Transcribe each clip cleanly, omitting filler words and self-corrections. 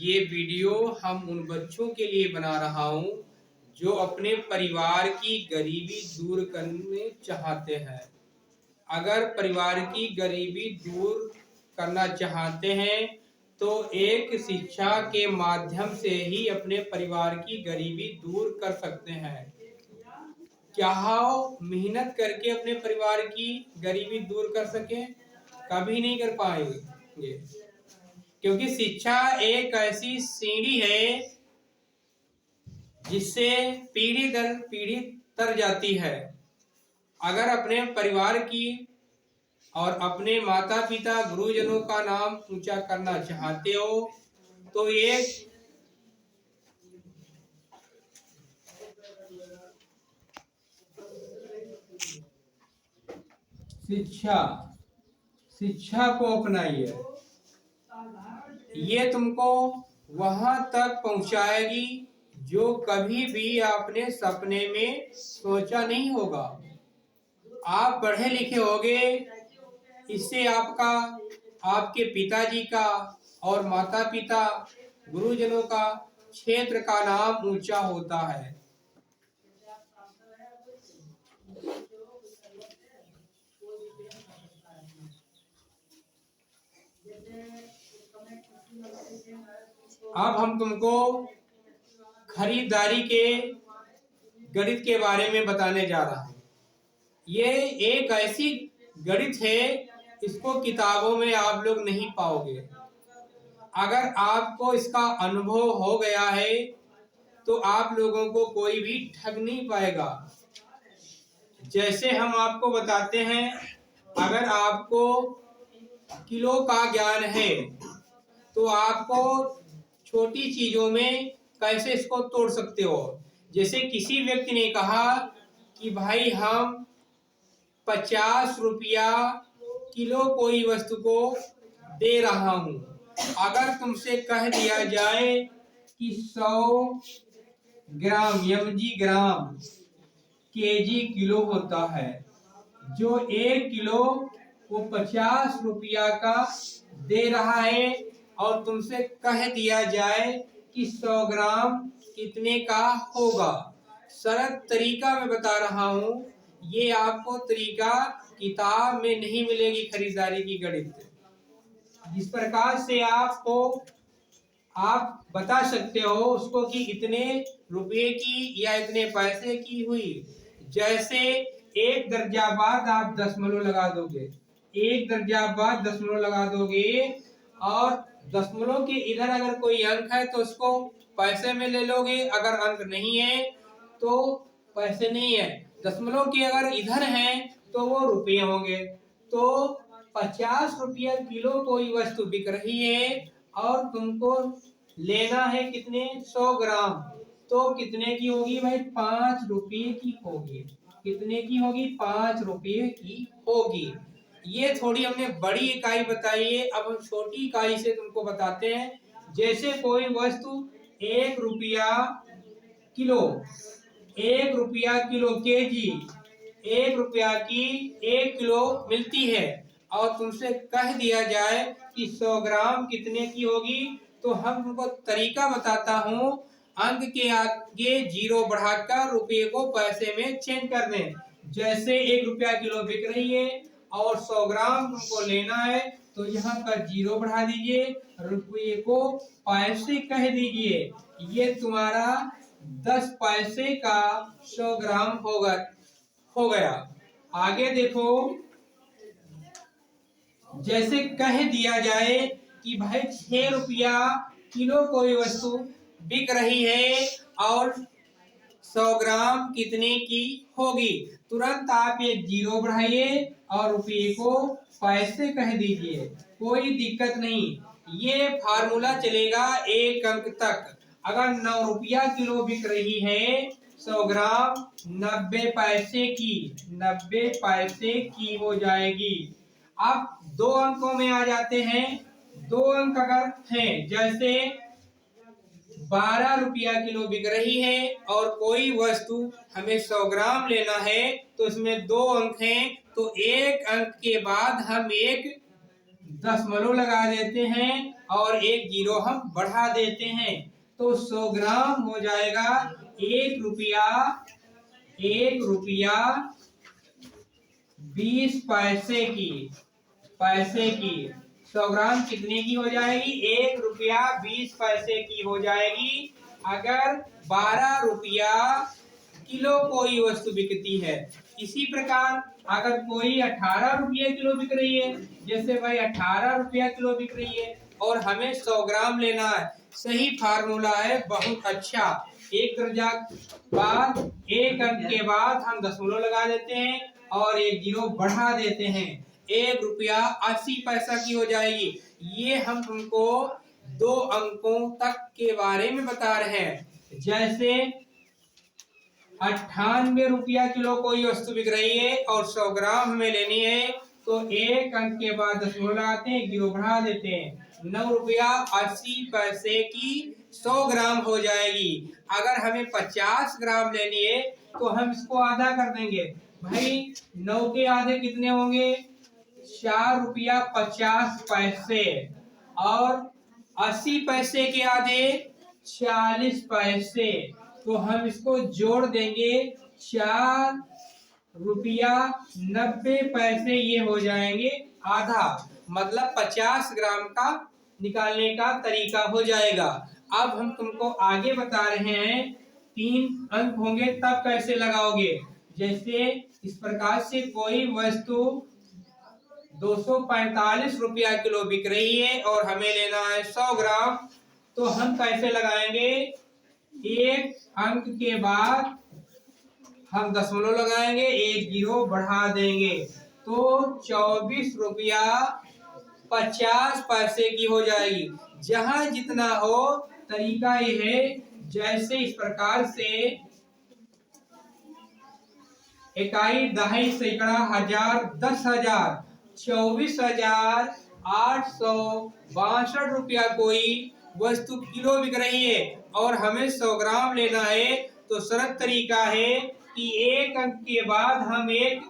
ये वीडियो हम उन बच्चों के लिए बना रहा हूँ जो अपने परिवार की गरीबी दूर करने चाहते हैं। अगर परिवार की गरीबी दूर करना चाहते हैं तो एक शिक्षा के माध्यम से ही अपने परिवार की गरीबी दूर कर सकते हैं। क्या मेहनत करके अपने परिवार की गरीबी दूर कर सकें? कभी नहीं कर पाएंगे, क्योंकि शिक्षा एक ऐसी सीढ़ी है जिससे पीढ़ी दर पीढ़ी तर जाती है। अगर अपने परिवार की और अपने माता पिता गुरुजनों का नाम ऊंचा करना चाहते हो तो ये शिक्षा को अपनाइए। ये तुमको वहां तक पहुंचाएगी जो कभी भी आपने सपने में सोचा नहीं होगा। आप पढ़े लिखे होगे, इससे आपका, आपके पिताजी का और माता पिता गुरुजनों का, क्षेत्र का नाम ऊंचा होता है। अब हम तुमको खरीदारी के गणित के बारे में बताने जा रहा हूं। ये एक ऐसी गणित है, इसको किताबों में आप लोग नहीं पाओगे। अगर आपको इसका अनुभव हो गया है तो आप लोगों को कोई भी ठग नहीं पाएगा। जैसे हम आपको बताते हैं, अगर आपको किलो का ज्ञान है तो आपको छोटी चीजों में कैसे इसको तोड़ सकते हो। जैसे किसी व्यक्ति ने कहा कि भाई हम 50 रुपया किलो कोई वस्तु को दे रहा हूं। अगर तुमसे कह दिया जाए कि 100 ग्राम mg ग्राम kg किलो होता है, जो 1 किलो वो 50 रुपया का दे रहा है, और तुमसे कह दिया जाए कि 100 ग्राम कितने का होगा। सरल तरीका मैं बता रहा हूं, ये आपको तरीका किताब में नहीं मिलेगी। खरीदारी की गणित जिस प्रकार से आपको आप बता सकते हो उसको कि इतने रुपए की या इतने पैसे की हुई। जैसे एक दर्जा बाद आप दशमलव लगा दोगे, एक दर्जा बाद दशमलव लगा दोगे, और दशमलव के इधर अगर कोई अंक है तो उसको पैसे में ले लोगे, अगर अंक नहीं है तो पैसे नहीं है। दशमलव के अगर इधर है तो वो रुपये होंगे। तो 50 रुपया किलो कोई वस्तु बिक रही है और तुमको लेना है कितने, 100 ग्राम, तो कितने की होगी भाई, 5 रुपये की होगी। कितने की होगी, 5 रुपये की होगी। ये थोड़ी हमने बड़ी इकाई बताई है, अब हम छोटी इकाई से तुमको बताते हैं। जैसे कोई वस्तु 1 रुपया किलो, 1 रुपया किलो केजी, 1 रुपया की 1 किलो मिलती है, और तुमसे कह दिया जाए कि 100 ग्राम कितने की होगी, तो हम तुमको तरीका बताता हूँ। अंक के आगे जीरो बढ़ाकर रुपये को पैसे में चेंज कर दें। जैसे 1 रुपया किलो बिक रही है और 100 ग्राम तुमको लेना है, तो यहाँ का जीरो बढ़ा दीजिए, रुपये को पैसे कह दीजिए। ये तुम्हारा 10 पैसे का 100 ग्राम हो गया। आगे देखो, जैसे कह दिया जाए कि भाई 6 रुपया किलो कोई वस्तु बिक रही है और 100 ग्राम कितने की होगी, तुरंत आप एक जीरो बढ़ाइए और रुपये को पैसे कह दीजिए, कोई दिक्कत नहीं। ये फार्मूला चलेगा एक अंक तक। अगर 9 रुपया किलो बिक रही है 100 ग्राम, 90 पैसे की, 90 पैसे की हो जाएगी। अब 2 अंकों में आ जाते हैं। 2 अंक अगर हैं, जैसे 12 रुपया किलो बिक रही है और कोई वस्तु हमें 100 ग्राम लेना है, तो इसमें 2 अंक हैं, तो एक अंक के बाद हम एक दशमलव लगा देते हैं और एक जीरो हम बढ़ा देते हैं, तो 100 ग्राम हो जाएगा 1 रुपया, 20 पैसे की 100 ग्राम कितने की हो जाएगी? 1 रुपया 20 पैसे की हो जाएगी। अगर 12 रुपया किलो कोई वस्तु बिकती है, इसी प्रकार अगर कोई 18 रुपये किलो बिक रही है, जैसे भाई 18 रुपया किलो बिक रही है और हमें 100 ग्राम लेना है, सही फार्मूला है, बहुत अच्छा। एक दर्जा बाद, एक अंक के बाद हम दशमलव लगा देते हैं और एक जीरो बढ़ा देते हैं, 1 रुपया 80 पैसा की हो जाएगी। ये हम तुमको 2 अंकों तक के बारे में बता रहे हैं। जैसे 98 रुपया किलो कोई वस्तु बिक रही है और 100 ग्राम हमें लेनी है, तो एक अंक के बाद दशमलव लगाते हैं, जीरो बढ़ा देते हैं, 9 रुपया 80 पैसे की 100 ग्राम हो जाएगी। अगर हमें 50 ग्राम लेनी है तो हम इसको आधा कर देंगे। भाई 9 के आधे कितने होंगे? 4 रुपया 50 पैसे, और 80 पैसे के आधे 40 पैसे, तो हम इसको जोड़ देंगे, 4 रुपया 90 पैसे ये हो जाएंगे आधा, मतलब 50 ग्राम का निकालने का तरीका हो जाएगा। अब हम तुमको आगे बता रहे हैं 3 अंक होंगे तब कैसे लगाओगे। जैसे इस प्रकार से कोई वस्तु 245 रुपया किलो बिक रही है और हमें लेना है 100 ग्राम, तो हम कैसे लगाएंगे? एक अंक के बाद हम दशमलव लगाएंगे, एक जीरो बढ़ा देंगे, तो 24 रुपया 50 पैसे की हो जाएगी। जहां जितना हो तरीका ये है, जैसे इस प्रकार से इकाई, दहाई, सैकड़ा, हजार, 10,000, 24,862 रुपया कोई वस्तु किलो बिक रही है और हमें 100 ग्राम लेना है, तो सरल तरीका है कि एक अंक के बाद हम एक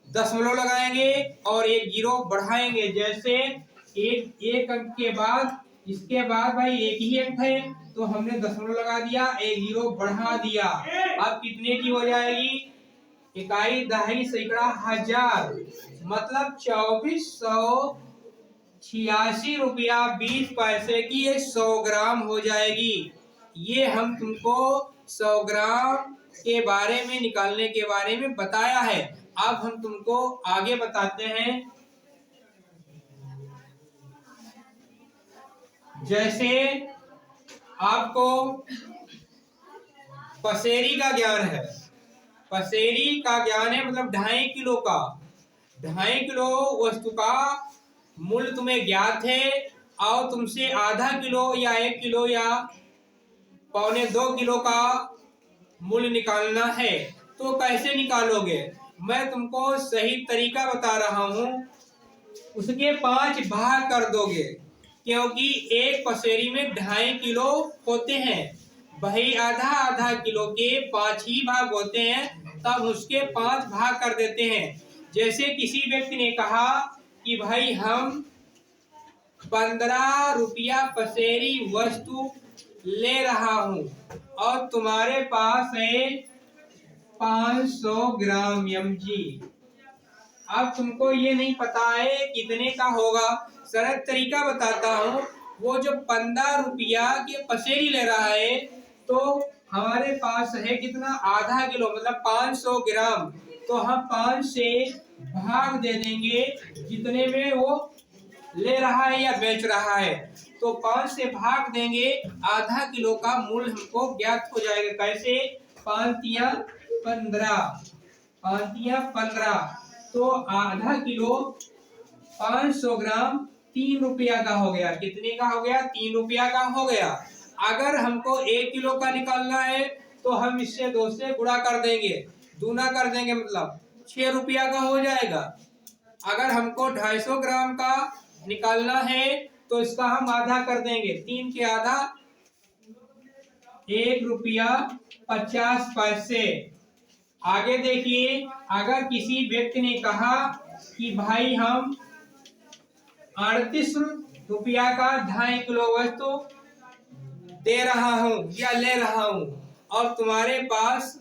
दशमलव लगाएंगे और एक जीरो बढ़ाएंगे। जैसे एक अंक के बाद, इसके बाद भाई एक ही अंक है तो हमने दशमलव लगा दिया, एक जीरो बढ़ा दिया। अब कितने की हो जाएगी? इकाई, दहाई, सैकड़ा, हजार, मतलब 2486 रुपया 20 पैसे की ये 100 ग्राम हो जाएगी। ये हम तुमको 100 ग्राम के बारे में, निकालने के बारे में बताया है। अब हम तुमको आगे बताते हैं। जैसे आपको पसेरी का ज्ञान है, पसेरी का ज्ञान है, मतलब 2.5 किलो का, 2.5 किलो वस्तु का मूल्य तुम्हें ज्ञात है और तुमसे आधा किलो या 1 किलो या 1.25 किलो का मूल्य निकालना है, तो कैसे निकालोगे? मैं तुमको सही तरीका बता रहा हूं। उसके 5 भाग कर दोगे, क्योंकि एक पसेरी में 2.5 किलो होते हैं, भाई आधा आधा किलो के 5 ही भाग होते हैं, तब उसके 5 भाग कर देते हैं। जैसे किसी व्यक्ति ने कहा कि भाई हम 15 रुपया पसेरी वस्तु ले रहा हूं और तुम्हारे पास है 500 ग्राम mg। अब तुमको ये नहीं पता है कितने का होगा, सरल तरीका बताता हूँ। वो जो 15 रुपया की पसेरी ले रहा है, तो हमारे पास है कितना? आधा किलो, मतलब 500 ग्राम, तो हम 5 से भाग दे देंगे जितने में वो ले रहा है या बेच रहा है, तो 5 से भाग देंगे, आधा किलो का मूल्य हमको ज्ञात हो जाएगा। कैसे? 5 या 15, 5 या 15, तो आधा किलो 500 ग्राम 3 रुपया का हो गया। कितने का हो गया? 3 रुपया का हो गया। अगर हमको 1 किलो का निकालना है तो हम इससे 2 से गुणा कर देंगे, दूना कर देंगे, मतलब 6 रुपया का हो जाएगा। अगर हमको 250 ग्राम का निकालना है तो इसका हम आधा कर देंगे, 3 के आधा 1 रुपया 50 पैसे। आगे देखिए, अगर किसी व्यक्ति ने कहा कि भाई हम 38 रुपया का 2.5 किलो वस्तु दे रहा हूं या ले रहा हूं और तुम्हारे पास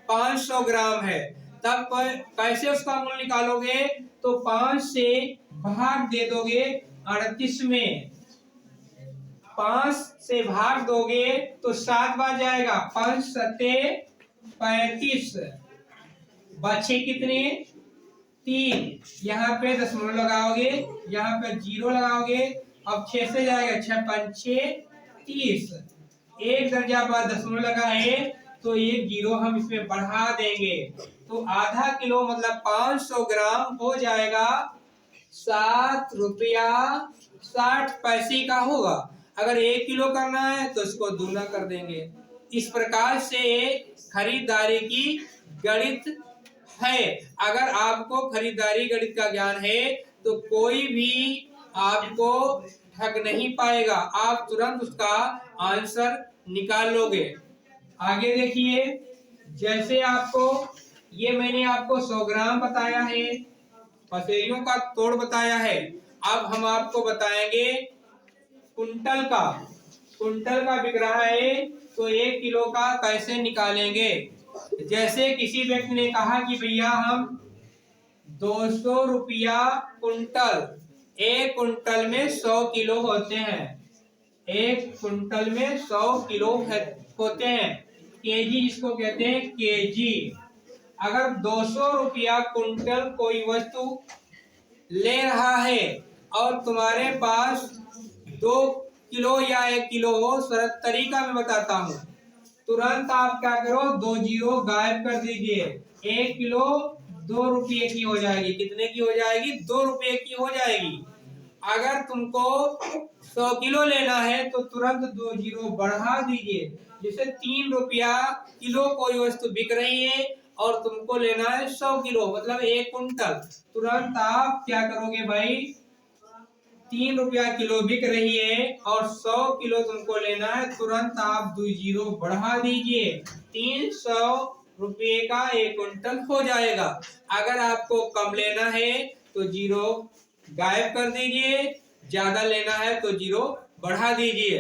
500 ग्राम है, तब कैसे उसका मूल्य निकालोगे? तो 5 से भाग दे दोगे 38 में। 5 से भाग दोगे तो 7 बार जाएगा, 5 सत्ते 35, बचे कितने? 3। यहाँ पे दशमलव लगाओगे, यहाँ पे 0 लगाओगे, अब 6 से जाएगा, 6 पंचे 30, एक दर्जा बाद दशमलव लगाए तो एक 0 हम इसमें बढ़ा देंगे, तो आधा किलो मतलब 500 ग्राम हो जाएगा 7 रुपया 60 पैसे का होगा। अगर 1 किलो करना है तो इसको दूना कर देंगे। इस प्रकार से खरीदारी की गणित है। अगर आपको खरीदारी गणित का ज्ञान है तो कोई भी आपको ठग नहीं पाएगा, आप तुरंत उसका आंसर निकाल लोगे। आगे देखिए, जैसे आपको ये मैंने आपको 100 ग्राम बताया है, पसेरियों का तोड़ बताया है। अब हम आपको बताएंगे कुंटल का। कुंटल का बिक रहा है तो 1 किलो का कैसे निकालेंगे? जैसे किसी व्यक्ति ने कहा कि भैया हम 200 रुपया कुंटल, 1 कुंटल में 100 किलो होते हैं, 1 कुंटल में 100 किलो होते हैं, केजी जिसको कहते हैं केजी। अगर 200 रुपया कुंटल कोई वस्तु ले रहा है और तुम्हारे पास 2 किलो या 1 किलो हो, सरल तरीका मैं बताता हूँ। तुरंत आप क्या करो, 2 जीरो गायब कर दीजिए। 1 किलो 2 रुपये की हो जाएगी। कितने की हो जाएगी? 2 रुपये की हो जाएगी। अगर तुमको 100 किलो लेना है तो तुरंत 2 जीरो बढ़ा दीजिए, जैसे 3 रुपया किलो कोई वस्तु बिक रही है और तुमको लेना है 100 किलो मतलब 1 कुंटल। तुरंत आप क्या करोगे भाई, 3 रुपया किलो बिक रही है और 100 किलो तुमको लेना है, तुरंत आप 2 जीरो बढ़ा दीजिए, 300 रुपये का 1 कुंटल हो जाएगा। अगर आपको कम लेना है तो जीरो गायब कर दीजिए, ज्यादा लेना है तो जीरो बढ़ा दीजिए।